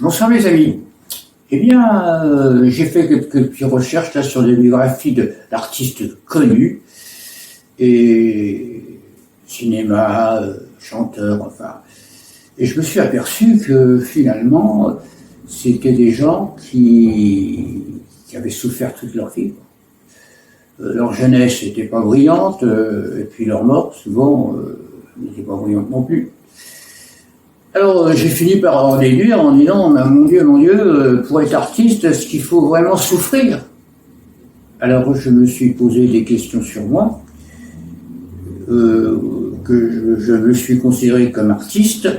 Bonsoir mes amis. Eh bien, j'ai fait quelques petites recherches là, sur des biographies d'artistes connus, et cinéma, chanteurs, enfin. Et je me suis aperçu que finalement, c'était des gens qui avaient souffert toute leur vie. Leur jeunesse n'était pas brillante, et puis leur mort, souvent, n'était pas brillante non plus. Alors j'ai fini par en déduire en disant mon Dieu, pour être artiste, est-ce qu'il faut vraiment souffrir? Alors je me suis posé des questions sur moi, que je me suis considéré comme artiste,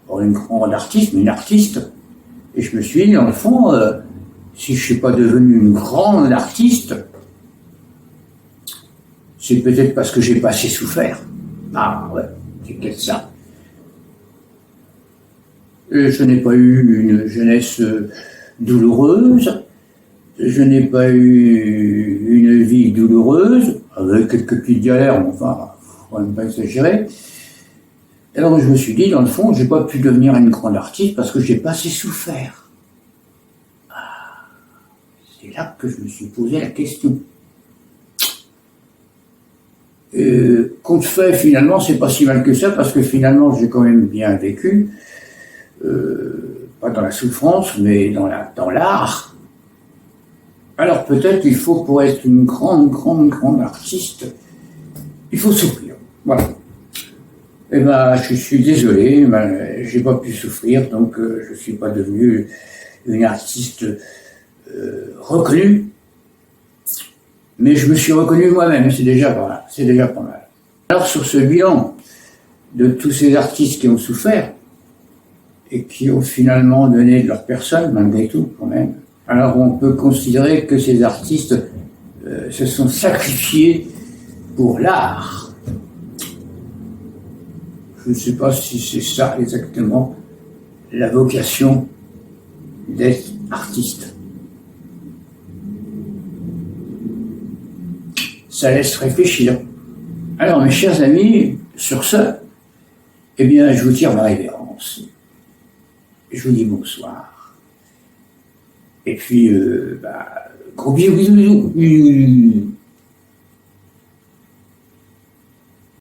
pas une grande artiste, mais une artiste, et je me suis dit, dans le fond, si je ne suis pas devenu une grande artiste, c'est peut-être parce que j'ai pas assez souffert. Ah ouais, c'est peut-être ça. Je n'ai pas eu une jeunesse douloureuse, je n'ai pas eu une vie douloureuse, avec quelques petites galères, mais enfin, faut même pas exagérer. Alors je me suis dit, dans le fond, j'ai pas pu devenir une grande artiste parce que j'ai pas assez souffert. Ah, c'est là que je me suis posé la question. Compte fait, finalement, c'est pas si mal que ça, parce que finalement, j'ai quand même bien vécu. Pas dans la souffrance, mais dans l'art. Alors peut-être qu'il faut, pour être une grande artiste, il faut souffrir. Voilà. Eh ben, je suis désolé, mais j'ai pas pu souffrir, donc je suis pas devenu une artiste reconnue. Mais je me suis reconnu moi-même, c'est déjà pas mal. C'est déjà pas mal. Alors sur ce bilan de tous ces artistes qui ont souffert, et qui ont finalement donné de leur personne, malgré tout, quand même. Alors on peut considérer que ces artistes se sont sacrifiés pour l'art. Je ne sais pas si c'est ça exactement la vocation d'être artiste. Ça laisse réfléchir. Alors mes chers amis, sur ce, eh bien je vous tire ma révérence. Je vous dis bonsoir. Et puis, gros bisous.